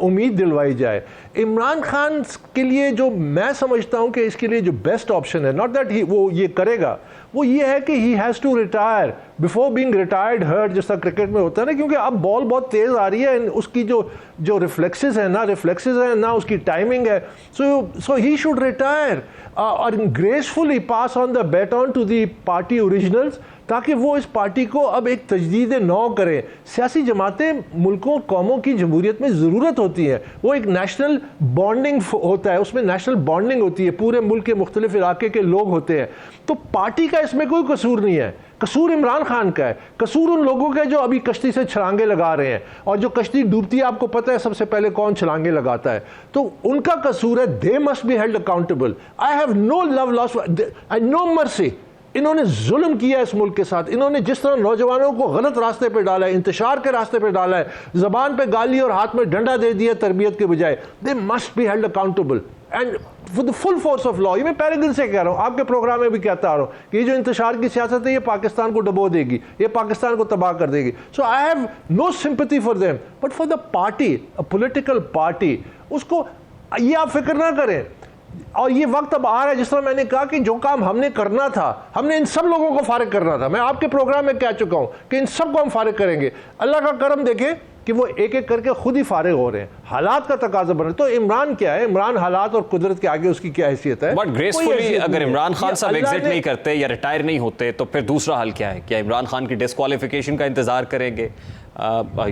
उम्मीद दिलवाई जाए। इमरान खान के लिए जो मैं समझता हूँ कि इसके लिए जो बेस्ट ऑप्शन है, नॉट दैट वो ये करेगा, वो ये है कि he has to retire before being retired hurt, जैसा क्रिकेट में होता है ना। क्योंकि अब बॉल बहुत तेज़ आ रही है, उसकी जो रिफ्लेक्सेस है ना उसकी टाइमिंग है। सो ही शुड रिटायर और gracefully pass on the baton to the party originals, ताकि वो इस पार्टी को अब एक तजदीद नौ करें। सियासी जमातें मुल्कों कौमों की जमहूरियत में ज़रूरत होती है। वो एक नेशनल बॉन्डिंग होता है, उसमें नेशनल बॉन्डिंग होती है, पूरे मुल्क के मुख्तलिफ इलाके के लोग होते हैं। तो पार्टी का इसमें कोई कसूर नहीं है, कसूर इमरान खान का है। कसूर उन लोगों का जो अभी कश्ती से छलांगे लगा रहे हैं, और जो कश्ती डूबती है आपको पता है सबसे पहले कौन छलांगे लगाता है, तो उनका कसूर है। They must be held accountable. I have no love lost and no mercy. इन्होंने जुल्म किया इस मुल्क के साथ। इन्होंने जिस तरह नौजवानों को गलत रास्ते पे डाला है, इंतशार के रास्ते पे डाला है, जबान पे गाली और हाथ में डंडा दे दिया तरबियत के बजाय, दे must be held accountable and for the full force of law. ये मैं पहले दिन से कह रहा हूँ, आपके प्रोग्राम में भी कहता आ रहा हूँ कि ये जो इंतशार की सियासत है, ये पाकिस्तान को डबो देगी, ये पाकिस्तान को तबाह कर देगी। So I have no sympathy for them, but for the party, a political party, उसको ये आप फिक्र ना करें। और ये वक्त अब आ रहा है, जिस तरह मैंने कहा कि जो काम हमने करना था, हमने इन सब लोगों को फारिग करना था। मैं आपके प्रोग्राम में कह चुका हूं कि इन सब को हम फारिग करेंगे। अल्लाह का करम देखें कि वो एक एक करके खुद ही फारिग हो रहे हैं। हालात का तकाजा बन रहा है। तो इमरान क्या है? इमरान हालात और कुदरत के आगे उसकी क्या हैसियत है? बट ग्रेसफुली अगर इमरान खान साहब एग्जिट नहीं करते या रिटायर नहीं होते, तो फिर दूसरा हल क्या है? क्या इमरान खान की डिस्क्वालिफिकेशन का इंतजार करेंगे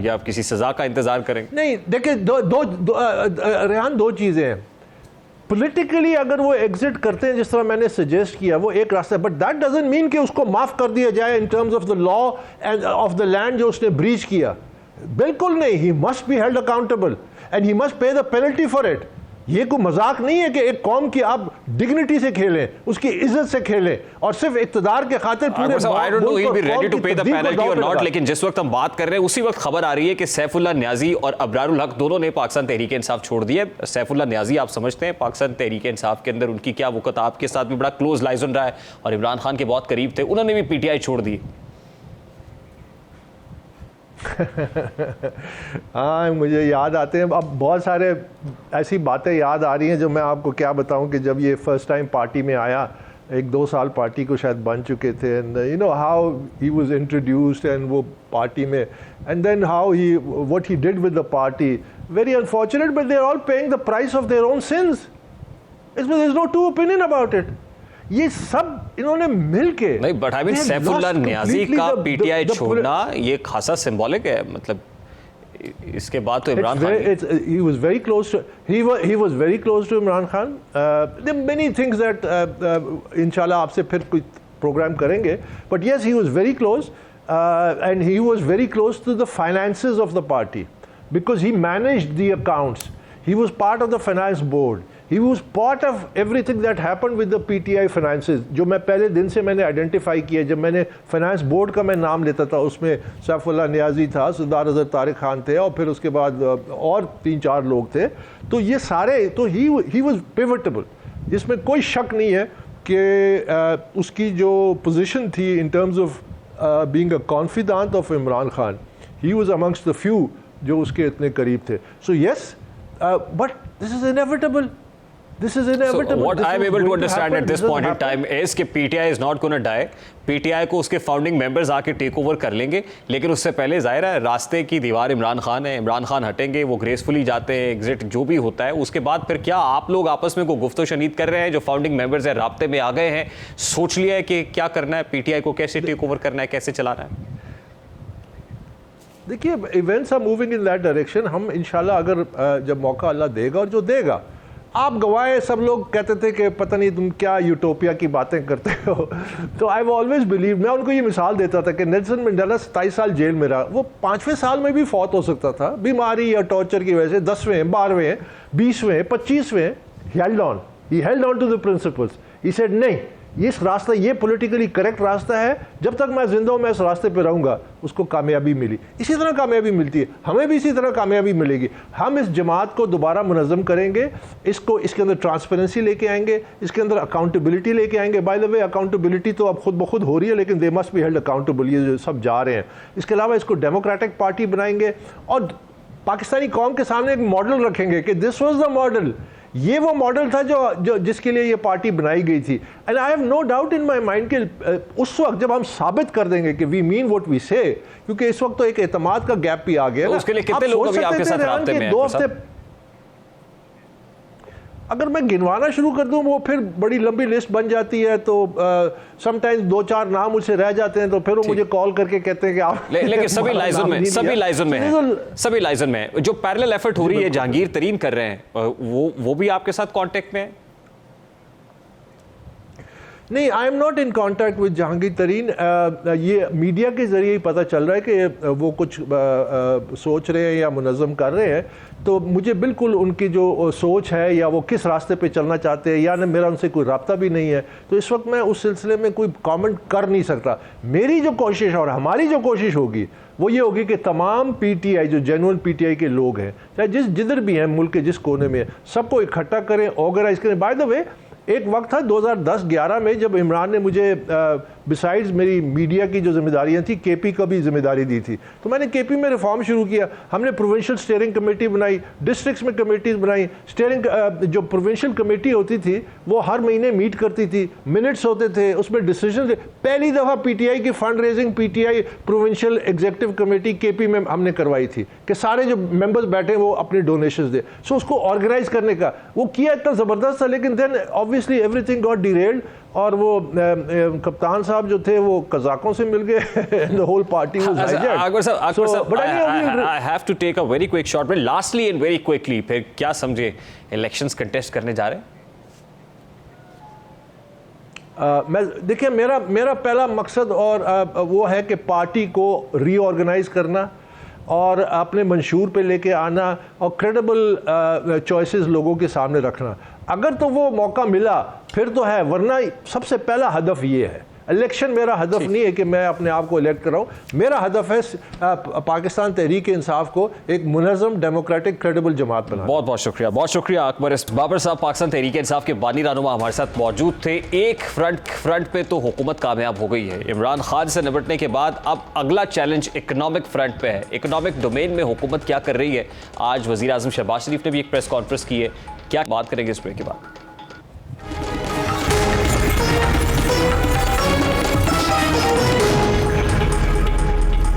या किसी सजा का इंतजार करेंगे? नहीं, देखिए, रेहान, दो चीजें हैं। पॉलिटिकली अगर वो एग्जिट करते हैं, जिस तरह मैंने सजेस्ट किया, वो एक रास्ता है, बट दैट डजंट मीन कि उसको माफ कर दिया जाए in terms of the law end of the land जो उसने ब्रीच किया। बिल्कुल नहीं। He must be held accountable and he must pay the penalty for it. ये कोई मजाक नहीं है कि एक कौम की आप डिग्निटी से खेलें, उसकी इज्जत से खेलें, और सिर्फ इक्तदार के खातिर पूरे लेकिन जिस वक्त हम बात कर रहे हैं उसी वक्त खबर आ रही है कि सैफुल्लाह न्याजी और अबरारुल हक दोनों ने पाकिस्तान तहरीक इंसाफ छोड़ दिए। सैफुल्लाह न्याजी आप समझते हैं पाकिस्तान तहरीक इंसाफ के अंदर उनकी क्या वक़्त, आपके साथ भी बड़ा क्लोज लाइजन रहा है और इमरान खान के बहुत करीब थे, उन्होंने भी पीटीआई छोड़ दी। हाँ, मुझे याद आते हैं अब बहुत सारे ऐसी बातें याद आ रही हैं जो मैं आपको क्या बताऊं कि जब ये फर्स्ट टाइम पार्टी में आया, 1-2 साल पार्टी को शायद बन चुके थे, and you know how he was introduced and वो पार्टी में, and then how he what he did with the party, very unfortunate, but they are all paying the price of their own sins. इसमें there is no two opinion about it. ये सब इन्होंने मिलके नहीं, but I mean Saifullah Niazi का पीटीआई छोड़ना ये खासा सिंबॉलिक है। मतलब इसके बाद तो Imran Khan he was very close to Imran Khan. there are many things that इंशाल्लाह आपसे फिर कोई प्रोग्राम करेंगे, but yes, he was very close and he was very close to the finances of the party because he managed the accounts. He was part of the finance board. He was part of everything that happened with the PTI finances. जो मैं पहले दिन से मैंने आइडेंटिफाई किया, जब मैंने फाइनेंस बोर्ड का मैं नाम लेता था, उसमें सैफुल्लाह न्याजी था, सरदार अजहर तारिक खान थे, और फिर उसके बाद और 3-4 लोग थे। तो ये सारे, तो ही वाज पिवटेबल, इसमें कोई शक नहीं है कि उसकी जो पोजीशन थी in terms of being a confident of Imran Khan, he was amongst the few जो उसके इतने करीब थे. So yes, but this is inevitable. This is inevitable. So what I'm able to understand at this point in time is कि PTI is not going to die. PTI को उसके फाउंडिंग मेंबर्स आके टेक ओवर कर लेंगे, लेकिन उससे पहले जाहिर है रास्ते की दीवार इमरान खान है. इमरान खान हटेंगे, वो ग्रेसफुली जाते हैं, एग्जिट जो भी होता है, उसके बाद फिर क्या आप लोग आपस में कोई गुफ्तो शनीद कर रहे हैं? जो फाउंडिंग मेंबर्स हैं राब्ते में आ गए हैं, सोच लिया है कि क्या करना है, PTI को कैसे टेक ओवर करना है, कैसे चलाना है? देखिए, events are moving in that direction. हम इंशाल्लाह अगर जब मौका अल्लाह देगा और जो देगा, आप गवाए. सब लोग कहते थे कि पता नहीं तुम क्या यूटोपिया की बातें करते हो. तो आई ऑलवेज बिलीव, मैं उनको ये मिसाल देता था कि नेल्सन मंडेला 27 साल जेल में रहा. वो 5वें साल में भी फौत हो सकता था बीमारी या टॉर्चर की वजह से. 10वें, 12वें, 20वें, 25वें, he held on to the principles. He said नहीं, इस रास्ता, ये पॉलिटिकली करेक्ट रास्ता है, जब तक मैं जिंदा हूं मैं इस रास्ते पे रहूंगा. उसको कामयाबी मिली. इसी तरह कामयाबी मिलती है, हमें भी इसी तरह कामयाबी मिलेगी. हम इस जमात को दोबारा मुनज़्ज़म करेंगे, इसके अंदर ट्रांसपेरेंसी लेके आएंगे, इसके अंदर अकाउंटेबिलिटी लेके आएंगे. बाय द वे, अकाउंटेबिलिटी तो अब खुद ब खुद हो रही है, लेकिन दे मस्ट बी हेल्ड अकाउंटेबल. ये जो सब जा रहे हैं, इसके अलावा इसको डेमोक्रेटिक पार्टी बनाएंगे और पाकिस्तानी कौम के सामने एक मॉडल रखेंगे कि दिस वॉज द मॉडल. ये वो मॉडल था जो जिसके लिए ये पार्टी बनाई गई थी. And I have no doubt in my mind कि उस वक्त जब हम साबित कर देंगे कि वी मीन व्हाट वी से, क्योंकि इस वक्त तो एक एतमाद का गैप भी आ गया. तो उसके लिए कितने लोग अभी आपके साथ राब्ते में हैं? 2 हफ्ते अगर मैं गिनवाना शुरू कर दूं, वो फिर बड़ी लंबी लिस्ट बन जाती है. तो समटाइम्स 2-4 नाम मुझसे रह जाते हैं, तो फिर वो मुझे कॉल करके कहते हैं कि आप लेकिन सभी लाइजन में जो पैरेलल एफर्ट हो रही है जहांगीर तरीन कर रहे हैं, वो भी आपके साथ कांटेक्ट में है? नहीं, I am not in contact with Jahangir तरीन. ये मीडिया के ज़रिए ही पता चल रहा है कि वो कुछ सोच रहे हैं या मुनज़्ज़म कर रहे हैं. तो मुझे बिल्कुल उनकी जो सोच है या वो किस रास्ते पे चलना चाहते हैं, या मेरा उनसे कोई राब्ता भी नहीं है, तो इस वक्त मैं उस सिलसिले में कोई कमेंट कर नहीं सकता. मेरी जो कोशिश और हमारी जो कोशिश होगी वो ये होगी कि तमाम PTI जो जेन्युइन PTI के लोग हैं, चाहे जिधर भी हैं मुल्क के जिस कोने में, सबको इकट्ठा करें, ऑर्गेनाइज करें. बाय द वे, एक वक्त था 2010-11 में जब इमरान ने मुझे बिसाइड्स मेरी मीडिया की जो जिम्मेदारियां थी, KP का भी जिम्मेदारी दी थी. तो मैंने KP में रिफॉर्म शुरू किया. हमने प्रोविंशियल स्टीयरिंग कमेटी बनाई, डिस्ट्रिक्ट्स में कमेटीज बनाई. स्टीयरिंग जो प्रोविंशियल कमेटी होती थी वो हर महीने मीट करती थी, मिनट्स होते थे, उसमें डिसीजन थे. पहली दफ़ा PTI की fund raising PTI provincial executive committee KP में हमने करवाई थी कि सारे जो मेंबर्स बैठे वो अपने डोनेशंस दे. सो उसको ऑर्गेनाइज करने का वो किया, इतना ज़बरदस्त था. लेकिन then obviously everything got derailed और वो कप्तान साहब जो थे वो कजाकों से मिल गए. The whole party was hijacked. Akbar sahab, I have to take a very quick short break. Lastly and very quickly, फिर क्या समझे इलेक्शंस कंटेस्ट करने जा रहे हैं? मैं देखिए, मेरा पहला मकसद और वो है कि पार्टी को रीऑर्गेनाइज करना और अपने मंशूर पे लेके आना और क्रेडिबल चॉइसेस लोगों के सामने रखना. अगर तो वो मौका मिला फिर तो है, वरना सबसे पहला हदफ ये है. इलेक्शन मेरा हदफ नहीं है कि मैं अपने आप को इलेक्ट कराऊं. मेरा हदफ है पाकिस्तान तहरीक इंसाफ को एक मुनज़्ज़म, डेमोक्रेटिक, क्रेडिबल जमात बनाना. बहुत बहुत शुक्रिया अकबर बाबर साहब, पाकिस्तान तहरीक इंसाफ के बानी रहनुमा हमारे साथ मौजूद थे. एक फ्रंट पे तो हुकूमत कामयाब हो गई है. इमरान खान से निपटने के बाद अब अगला चैलेंज इकोनॉमिक फ्रंट पे है. इकोनॉमिक डोमेन में हुकूमत क्या कर रही है? आज वज़ीर आज़म शहबाज शरीफ ने भी एक प्रेस कॉन्फ्रेंस की है. क्या बात करेंगे इस ब्रेक के बाद?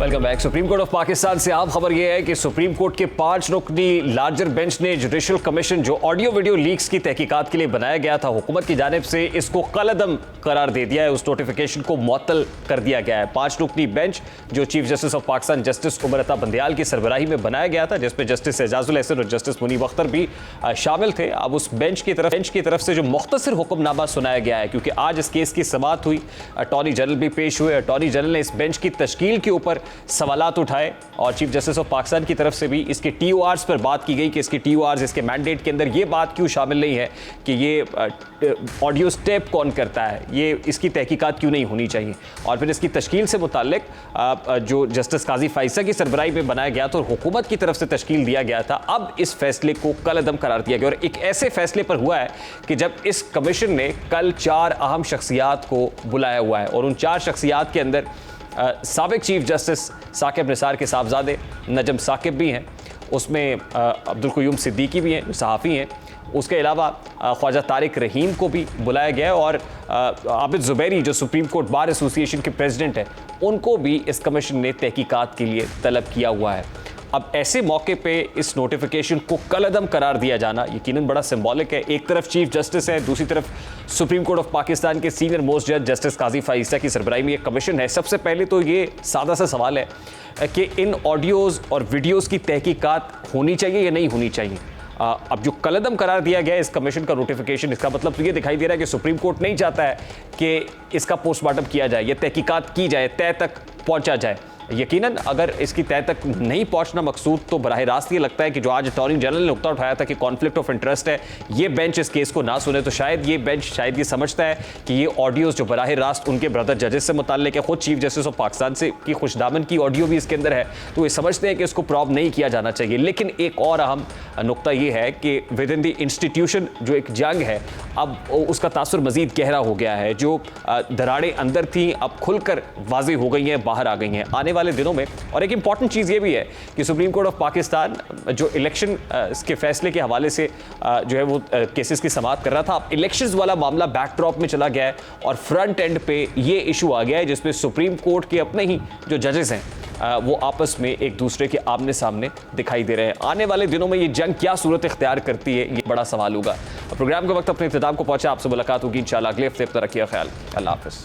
Welcome back. Supreme court of Pakistan से आप खबर यह है कि सुप्रीम कोर्ट के 5 रुकनी लार्जर बेंच ने जुडिशल कमीशन जो ऑडियो वीडियो लीक्स की तहकीकात के लिए बनाया गया था, हुकूमत की जानिब से इसको कलअदम करार दे दिया है. उस नोटिफिकेशन को मुअत्तल कर दिया गया है. 5 रुकनी बेंच जो chief justice of Pakistan justice Umar Ata Bandial की सरबराही में बनाया गया था, जिसमें जस्टिस एजाजुल एहसन और जस्टिस मुनीब अख्तर भी शामिल थे. अब उस बेंच की तरफ से जो मुख्तसर हुक्मनामा सुनाया गया है, क्योंकि आज इस केस की समाअत हुई, अटॉर्नी जनरल भी पेश हुए. अटॉर्नी जनरल ने इस बेंच की तश्कील के ऊपर सवालात उठाए और चीफ जस्टिस ऑफ पाकिस्तान की तरफ से भी इसके TORs पर बात की गई कि इसके TORs, इसके मैंडेट के अंदर ये बात क्यों शामिल नहीं है कि ये ऑडियो स्टेप कौन करता है, ये इसकी तहकीकात क्यों नहीं होनी चाहिए. और फिर इसकी तश्कील से मुताल्लिक जो जस्टिस काजी फाइसा की सरबराही में बनाया गया था और हुकूमत की तरफ से तश्कील दिया गया था, अब इस फैसले को कलअदम करार दिया गया. और एक ऐसे फैसले पर हुआ है कि जब इस कमीशन ने कल 4 अहम शख्सियात को बुलाया हुआ है और उन 4 शख्सियात के अंदर साबिक चीफ जस्टिस साकिब निसार के साहबजादे नजम साकिब भी हैं, उसमें अब्दुल क़य्यूम सिद्दीकी भी हैं जो सहाफ़ी हैं, उसके अलावा ख्वाजा तारिक रहीम को भी बुलाया गया है और आबिद ज़ुबैरी जो सुप्रीम कोर्ट बार एसोसिएशन के प्रेसिडेंट हैं उनको भी इस कमीशन ने तहकीकात के लिए तलब किया हुआ है। अब ऐसे मौके पे इस नोटिफिकेशन को कलअदम करार दिया जाना यकीनन बड़ा सिंबॉलिक है। एक तरफ चीफ जस्टिस है, दूसरी तरफ सुप्रीम कोर्ट ऑफ पाकिस्तान के सीनियर मोस्ट जज जस्टिस काजी फाइज़ा की सरबराही में एक कमीशन है। सबसे पहले तो ये सादा सा सवाल है कि इन ऑडियोज़ और वीडियोज़ की तहकीकात होनी चाहिए या नहीं होनी चाहिए। अब जो कलअदम करार दिया गया है इस कमीशन का नोटिफिकेशन, इसका मतलब तो ये दिखाई दे रहा है कि सुप्रीम कोर्ट नहीं चाहता है कि इसका पोस्टमार्टम किया जाए, ये तहकीकात की जाए, तय तक पहुंचा जाए। यकीनन अगर इसकी तय तक नहीं पहुंचना मकसूद, तो बराह रास्त ये लगता है कि जो आज अटॉर्नी जनरल ने नुक्ता उठाया था कि कॉन्फ्लिक्ट ऑफ इंटरेस्ट है, ये बेंच इस केस को ना सुने, तो शायद ये बेंच ये समझता है कि ये ऑडियोज़ जो बराह रास्त उनके ब्रदर जजेस से मुताल्लिक है, खुद चीफ जस्टिस ऑफ पाकिस्तान से की खुशदामन की ऑडियो भी इसके अंदर है, तो ये समझते हैं कि इसको प्रॉब नहीं किया जाना चाहिए। लेकिन एक और अहम नुक्ता ये है कि विद इन द इंस्टीट्यूशन जो एक जंग है, अब उसका तासुर मज़ीद गहरा हो गया है। जो दरारें अंदर थी अब खुलकर वाज़ेह हो गई हैं, बाहर आ गई हैं आने वाले दिनों में। और एक इंपॉर्टेंट चीज़ ये भी है कि सुप्रीम कोर्ट ऑफ पाकिस्तान जो इलेक्शन के फैसले के हवाले से जो है वो केसेस की समाअत कर रहा था, अब इलेक्शंस वाला मामला बैकड्रॉप में चला गया है और फ्रंट एंड पे ये इशू आ गया है जिसमें सुप्रीम कोर्ट के अपने ही जो जजेस हैं वो आपस में एक दूसरे के आमने सामने दिखाई दे रहे हैं। आने वाले दिनों में ये जंग क्या सूरत इख्तियार करती है, ये बड़ा सवाल होगा। प्रोग्राम के वक्त अपने इख्तिताम को पहुंचा, आपसे मुलाकात होगी इंशाल्लाह अगले हफ्ते। तक रखिए ख्याल, अल्लाह हाफ़िज़।